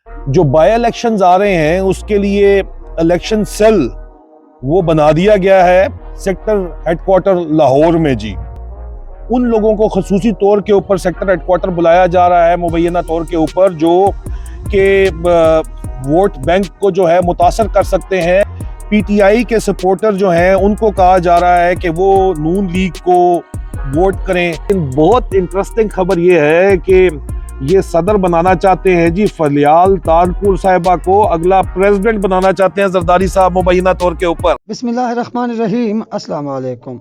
جو by elections آ رہے ہیں اس کے لیے الیکشن سیل وہ بنا دیا گیا ہے سیکٹر ہیڈ کوارٹر لاہور میں جی. ان لوگوں کو خصوصی طور کے اوپر سیکٹر ہیڈ کوارٹر بلایا جا رہا ہے مبینہ طور کے اوپر جو کہ ووٹ بینک کو جو ہے متاثر کر سکتے ہیں. پی ٹی آئی کے سپورٹر جو ہیں ان کو کہا جا رہا ہے کہ وہ نون لیگ کو ووٹ کریں. بہت انٹرسٹنگ خبر یہ ہے کہ یہ صدر بنانا چاہتے ہیں جی فلیال تارپور صاحبہ کو اگلا پریزیڈنٹ بنانا چاہتے ہیں زرداری صاحب مبینہ طور کے اوپر. بسم اللہ الرحمن الرحیم. السلام علیکم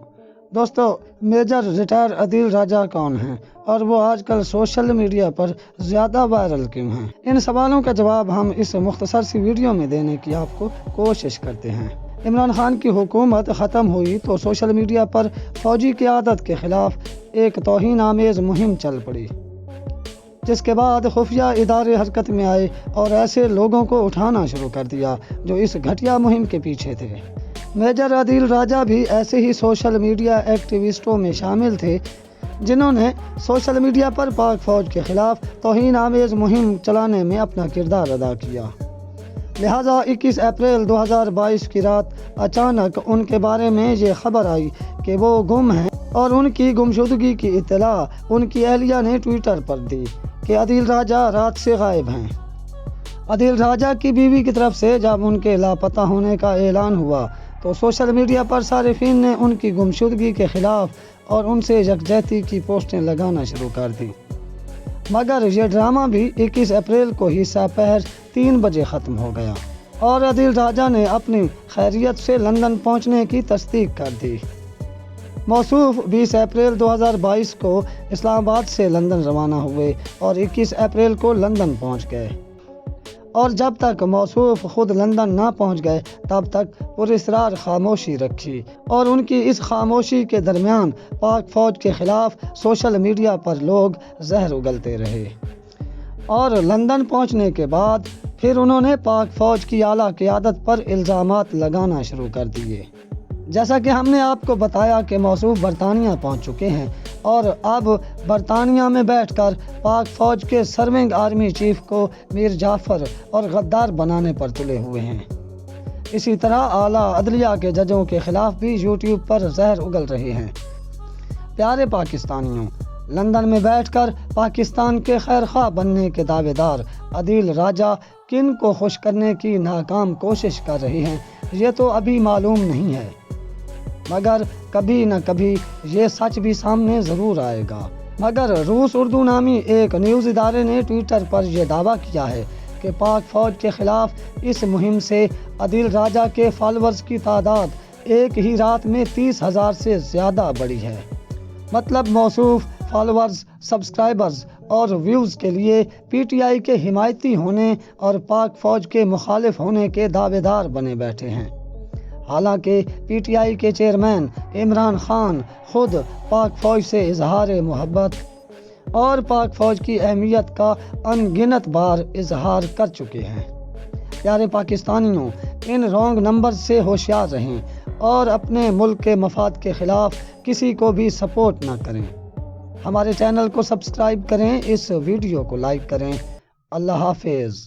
دوستو. میجر ریٹائر عدیل راجہ کون ہیں اور وہ آج کل سوشل میڈیا پر زیادہ وائرل کیوں ہیں؟ ان سوالوں کا جواب ہم اس مختصر سی ویڈیو میں دینے کی آپ کو کوشش کرتے ہیں. عمران خان کی حکومت ختم ہوئی تو سوشل میڈیا پر فوجی قیادت کے خلاف ایک توہین آمیز مہم چل پڑی، جس کے بعد خفیہ ادارے حرکت میں آئے اور ایسے لوگوں کو اٹھانا شروع کر دیا جو اس گھٹیا مہم کے پیچھے تھے. میجر عدیل راجہ بھی ایسے ہی سوشل میڈیا ایکٹیوسٹوں میں شامل تھے جنہوں نے سوشل میڈیا پر پاک فوج کے خلاف توہین آمیز مہم چلانے میں اپنا کردار ادا کیا. لہٰذا 21 اپریل 2022 کی رات اچانک ان کے بارے میں یہ خبر آئی کہ وہ گم ہیں اور ان کی گمشدگی کی اطلاع ان کی اہلیہ نے ٹویٹر پر دی کہ عدیل راجہ رات سے غائب ہیں. عدیل راجہ کی بیوی کی طرف سے جب ان کے لاپتہ ہونے کا اعلان ہوا تو سوشل میڈیا پر صارفین نے ان کی گمشدگی کے خلاف اور ان سے یکجہتی کی پوسٹیں لگانا شروع کر دی. مگر یہ ڈرامہ بھی 21 اپریل کو ہی سپہر 3 بجے ختم ہو گیا اور عدیل راجہ نے اپنی خیریت سے لندن پہنچنے کی تصدیق کر دی. موصوف 20 اپریل 2022 کو اسلام آباد سے لندن روانہ ہوئے اور 21 اپریل کو لندن پہنچ گئے، اور جب تک موصوف خود لندن نہ پہنچ گئے تب تک پراسرار خاموشی رکھی اور ان کی اس خاموشی کے درمیان پاک فوج کے خلاف سوشل میڈیا پر لوگ زہر اگلتے رہے. اور لندن پہنچنے کے بعد پھر انہوں نے پاک فوج کی اعلیٰ قیادت پر الزامات لگانا شروع کر دیے. جیسا کہ ہم نے آپ کو بتایا کہ موصوف برطانیہ پہنچ چکے ہیں اور اب برطانیہ میں بیٹھ کر پاک فوج کے سرونگ آرمی چیف کو میر جعفر اور غدار بنانے پر تلے ہوئے ہیں. اسی طرح اعلیٰ عدلیہ کے ججوں کے خلاف بھی یوٹیوب پر زہر اگل رہے ہیں. پیارے پاکستانیوں، لندن میں بیٹھ کر پاکستان کے خیر خواہ بننے کے دعوے دار عدیل راجہ کن کو خوش کرنے کی ناکام کوشش کر رہے ہیں یہ تو ابھی معلوم نہیں ہے، مگر کبھی نہ کبھی یہ سچ بھی سامنے ضرور آئے گا. مگر روس اردو نامی ایک نیوز ادارے نے ٹویٹر پر یہ دعویٰ کیا ہے کہ پاک فوج کے خلاف اس مہم سے عدیل راجہ کے فالورز کی تعداد ایک ہی رات میں 30,000 سے زیادہ بڑھی ہے. مطلب موصوف فالورز، سبسکرائبرز اور ویوز کے لیے پی ٹی آئی کے حمایتی ہونے اور پاک فوج کے مخالف ہونے کے دعوے دار بنے بیٹھے ہیں. حالانکہ پی ٹی آئی کے چیئرمین عمران خان خود پاک فوج سے اظہار محبت اور پاک فوج کی اہمیت کا ان گنت بار اظہار کر چکے ہیں. پیارے پاکستانیوں، ان رونگ نمبر سے ہوشیار رہیں اور اپنے ملک کے مفاد کے خلاف کسی کو بھی سپورٹ نہ کریں. ہمارے چینل کو سبسکرائب کریں، اس ویڈیو کو لائک کریں. اللہ حافظ.